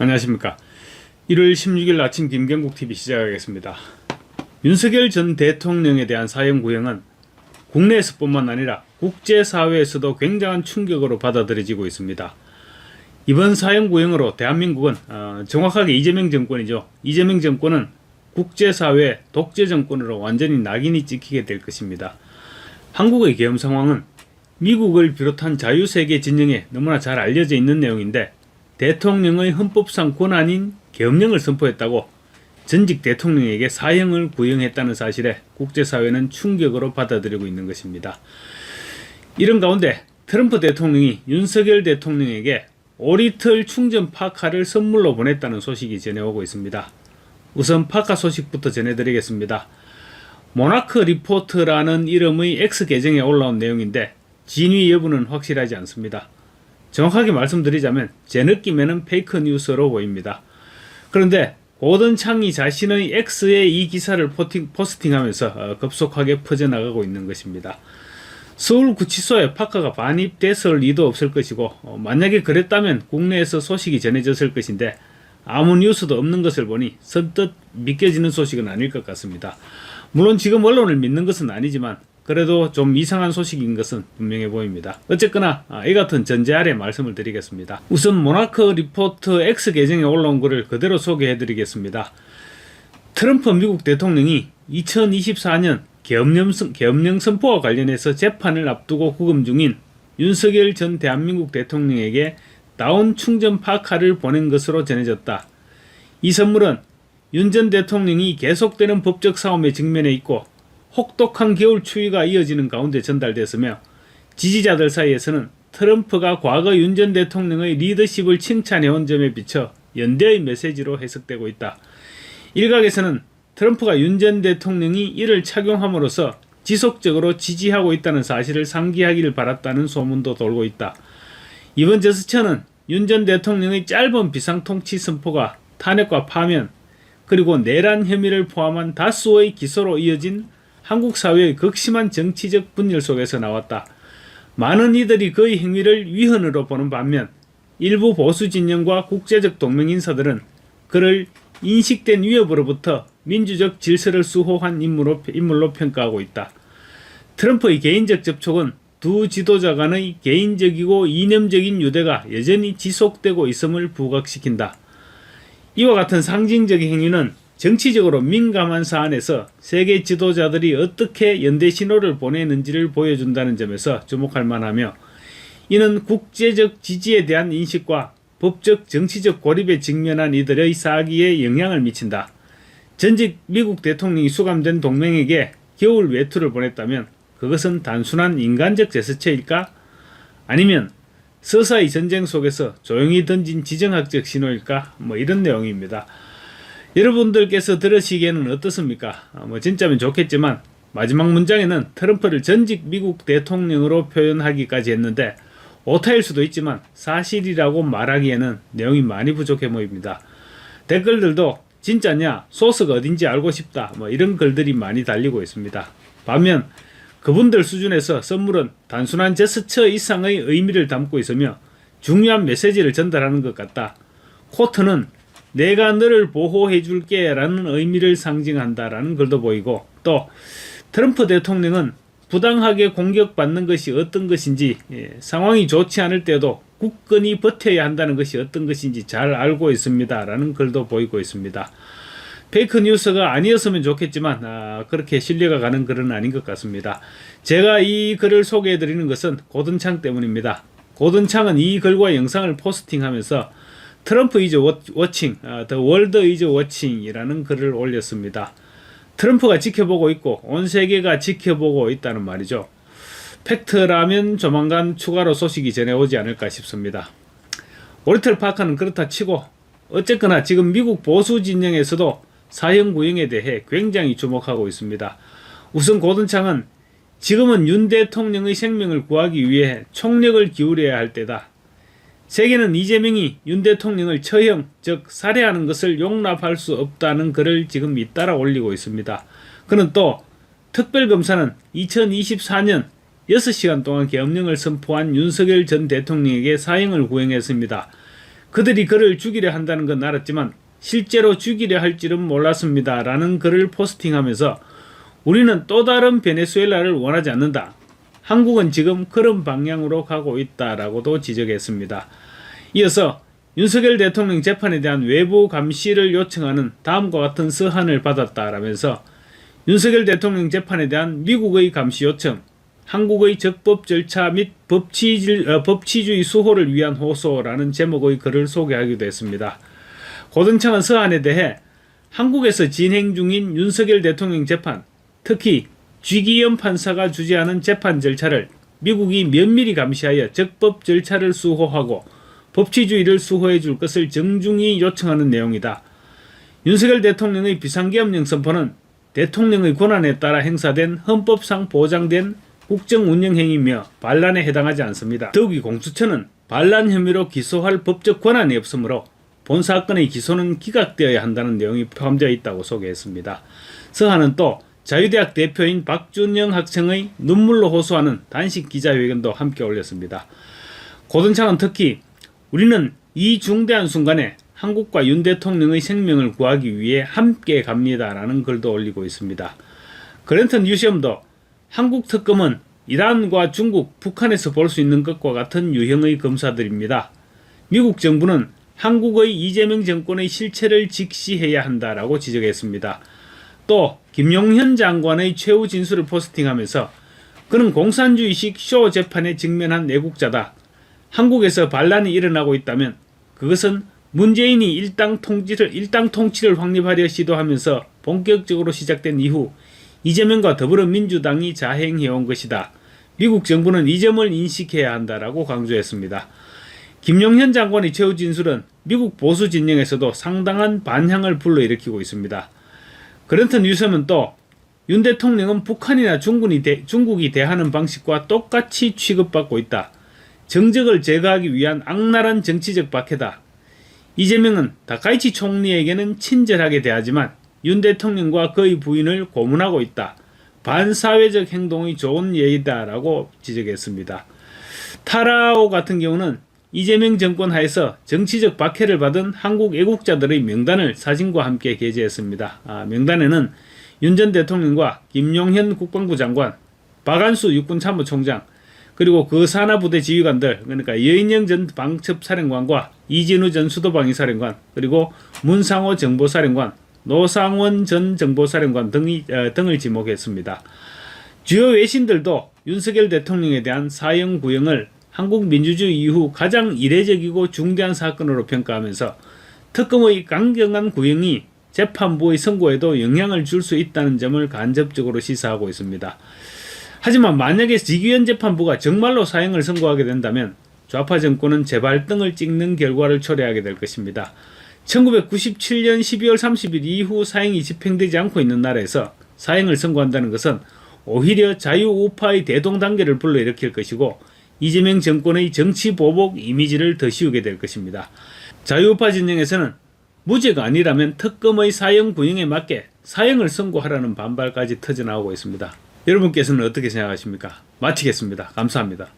안녕하십니까. 1월 16일 아침 김경국TV 시작하겠습니다. 윤석열 전 대통령에 대한 사형 구형은 국내에서뿐만 아니라 국제사회에서도 굉장한 충격으로 받아들여지고 있습니다. 이번 사형 구형으로 대한민국은 정확하게 이재명 정권이죠. 이재명 정권은 국제사회 독재 정권으로 완전히 낙인이 찍히게 될 것입니다. 한국의 계엄 상황은 미국을 비롯한 자유세계 진영에 너무나 잘 알려져 있는 내용인데, 대통령의 헌법상 권한인 계엄령을 선포했다고 전직 대통령에게 사형을 구형했다는 사실에 국제사회는 충격으로 받아들이고 있는 것입니다. 이런 가운데 트럼프 대통령이 윤석열 대통령에게 오리털 충전 파카를 선물로 보냈다는 소식이 전해오고 있습니다. 우선 파카 소식부터 전해드리겠습니다. 모나크 리포트라는 이름의 X 계정에 올라온 내용인데 진위 여부는 확실하지 않습니다. 정확하게 말씀드리자면 제 느낌에는 페이크 뉴스로 보입니다. 그런데 고든 창이 자신의 X에 이 기사를 포스팅하면서 급속하게 퍼져나가고 있는 것입니다. 서울구치소에 파카가 반입됐을 리도 없을 것이고, 만약에 그랬다면 국내에서 소식이 전해졌을 것인데 아무 뉴스도 없는 것을 보니 선뜻 믿겨지는 소식은 아닐 것 같습니다. 물론 지금 언론을 믿는 것은 아니지만 그래도 좀 이상한 소식인 것은 분명해 보입니다. 어쨌거나 이 같은 전제 아래 말씀을 드리겠습니다. 우선 모나크 리포트 X 계정에 올라온 글을 그대로 소개해 드리겠습니다. 트럼프 미국 대통령이 2024년 계엄령 선포와 관련해서 재판을 앞두고 구금 중인 윤석열 전 대한민국 대통령에게 다운 충전 파카를 보낸 것으로 전해졌다. 이 선물은 윤 전 대통령이 계속되는 법적 싸움에 직면해 있고 혹독한 겨울 추위가 이어지는 가운데 전달됐으며, 지지자들 사이에서는 트럼프가 과거 윤 전 대통령의 리더십을 칭찬해온 점에 비춰 연대의 메시지로 해석되고 있다. 일각에서는 트럼프가 윤 전 대통령이 이를 착용함으로써 지속적으로 지지하고 있다는 사실을 상기하기를 바랐다는 소문도 돌고 있다. 이번 제스처는 윤 전 대통령의 짧은 비상통치 선포가 탄핵과 파면 그리고 내란 혐의를 포함한 다수의 기소로 이어진 한국 사회의 극심한 정치적 분열 속에서 나왔다. 많은 이들이 그의 행위를 위헌으로 보는 반면 일부 보수 진영과 국제적 동맹 인사들은 그를 인식된 위협으로부터 민주적 질서를 수호한 인물로 평가하고 있다. 트럼프의 개인적 접촉은 두 지도자 간의 개인적이고 이념적인 유대가 여전히 지속되고 있음을 부각시킨다. 이와 같은 상징적인 행위는 정치적으로 민감한 사안에서 세계 지도자들이 어떻게 연대 신호를 보내는지를 보여준다는 점에서 주목할 만하며, 이는 국제적 지지에 대한 인식과 법적 정치적 고립에 직면한 이들의 사기에 영향을 미친다. 전직 미국 대통령이 수감된 동맹에게 겨울 외투를 보냈다면 그것은 단순한 인간적 제스처일까? 아니면 서사의 전쟁 속에서 조용히 던진 지정학적 신호일까? 이런 내용입니다. 여러분들께서 들으시기에는 어떻습니까? 진짜면 좋겠지만 마지막 문장에는 트럼프를 전직 미국 대통령으로 표현하기까지 했는데 오타일 수도 있지만 사실이라고 말하기에는 내용이 많이 부족해 보입니다. 댓글들도 진짜냐? 소스가 어딘지 알고 싶다. 이런 글들이 많이 달리고 있습니다. 반면 그분들 수준에서 선물은 단순한 제스처 이상의 의미를 담고 있으며 중요한 메시지를 전달하는 것 같다. 코트는 내가 너를 보호해줄게 라는 의미를 상징한다라는 글도 보이고, 또 트럼프 대통령은 부당하게 공격받는 것이 어떤 것인지, 상황이 좋지 않을 때도 굳건히 버텨야 한다는 것이 어떤 것인지 잘 알고 있습니다 라는 글도 보이고 있습니다. 페이크 뉴스가 아니었으면 좋겠지만 그렇게 신뢰가 가는 글은 아닌 것 같습니다. 제가 이 글을 소개해드리는 것은 고든창 때문입니다. 고든창은 이 글과 영상을 포스팅하면서 트럼프 is watching, the world is watching 이라는 글을 올렸습니다. 트럼프가 지켜보고 있고 온 세계가 지켜보고 있다는 말이죠. 팩트라면 조만간 추가로 소식이 전해오지 않을까 싶습니다. 오리털 파카는 그렇다 치고 어쨌거나 지금 미국 보수 진영에서도 사형 구형에 대해 굉장히 주목하고 있습니다. 우선 고든창은 지금은 윤 대통령의 생명을 구하기 위해 총력을 기울여야 할 때다. 세계는 이재명이 윤 대통령을 처형, 즉 살해하는 것을 용납할 수 없다는 글을 지금 잇따라 올리고 있습니다. 그는 또 특별검사는 2024년 6시간 동안 계엄령을 선포한 윤석열 전 대통령에게 사형을 구형했습니다. 그들이 그를 죽이려 한다는 건 알았지만 실제로 죽이려 할 줄은 몰랐습니다. 라는 글을 포스팅하면서 우리는 또 다른 베네수엘라를 원하지 않는다. 한국은 지금 그런 방향으로 가고 있다라고도 지적했습니다. 이어서 윤석열 대통령 재판에 대한 외부 감시를 요청하는 다음과 같은 서한을 받았다라면서 윤석열 대통령 재판에 대한 미국의 감시 요청, 한국의 적법 절차 및 법치주의 수호를 위한 호소라는 제목의 글을 소개하기도 했습니다. 고등청은 서한에 대해 한국에서 진행 중인 윤석열 대통령 재판, 특히 쥐기현 판사가 주재하는 재판 절차를 미국이 면밀히 감시하여 적법 절차를 수호하고 법치주의를 수호해 줄 것을 정중히 요청하는 내용이다. 윤석열 대통령의 비상계엄령 선포는 대통령의 권한에 따라 행사된 헌법상 보장된 국정운영행위며 반란에 해당하지 않습니다. 더욱이 공수처는 반란 혐의로 기소할 법적 권한이 없으므로 본 사건의 기소는 기각되어야 한다는 내용이 포함되어 있다고 소개했습니다. 서한은 또 자유대학 대표인 박준영 학생의 눈물로 호소하는 단식 기자회견도 함께 올렸습니다. 고등창은 특히 우리는 이 중대한 순간에 한국과 윤 대통령의 생명을 구하기 위해 함께 갑니다라는 글도 올리고 있습니다. 그랜턴 뉴시엄도 한국 특검은 이란과 중국, 북한에서 볼 수 있는 것과 같은 유형의 검사들입니다. 미국 정부는 한국의 이재명 정권의 실체를 직시해야 한다라고 지적했습니다. 또 김용현 장관의 최후 진술을 포스팅하면서 그는 공산주의식 쇼 재판에 직면한 내국자다. 한국에서 반란이 일어나고 있다면 그것은 문재인이 일당 통치를 확립하려 시도하면서 본격적으로 시작된 이후 이재명과 더불어민주당이 자행해온 것이다. 미국 정부는 이 점을 인식해야 한다라고 강조했습니다. 김용현 장관의 최후 진술은 미국 보수 진영에서도 상당한 반향을 불러일으키고 있습니다. 그랜턴 뉴섬은 또 윤 대통령은 북한이나 중국이 대하는 방식과 똑같이 취급받고 있다. 정적을 제거하기 위한 악랄한 정치적 박해다. 이재명은 다카이치 총리에게는 친절하게 대하지만 윤 대통령과 그의 부인을 고문하고 있다. 반사회적 행동이 좋은 예이다라고 지적했습니다. 타라오 같은 경우는 이재명 정권 하에서 정치적 박해를 받은 한국 애국자들의 명단을 사진과 함께 게재했습니다. 명단에는 윤 전 대통령과 김용현 국방부 장관, 박안수 육군참모총장, 그리고 그 산하부대 지휘관들, 그러니까 여인영 전 방첩사령관과 이진우 전 수도방위사령관, 그리고 문상호 정보사령관, 노상원 전 정보사령관 등을 지목했습니다. 주요 외신들도 윤석열 대통령에 대한 사형 구형을 한국 민주주의 이후 가장 이례적이고 중대한 사건으로 평가하면서 특검의 강경한 구형이 재판부의 선고에도 영향을 줄 수 있다는 점을 간접적으로 시사하고 있습니다. 하지만 만약에 지기현 재판부가 정말로 사형을 선고하게 된다면 좌파 정권은 재발등을 찍는 결과를 초래하게 될 것입니다. 1997년 12월 30일 이후 사형이 집행되지 않고 있는 나라에서 사형을 선고한다는 것은 오히려 자유우파의 대동단계를 불러일으킬 것이고 이재명 정권의 정치 보복 이미지를 더 씌우게 될 것입니다. 자유우파 진영에서는 무죄가 아니라면 특검의 사형 구형에 맞게 사형을 선고하라는 반발까지 터져나오고 있습니다. 여러분께서는 어떻게 생각하십니까? 마치겠습니다. 감사합니다.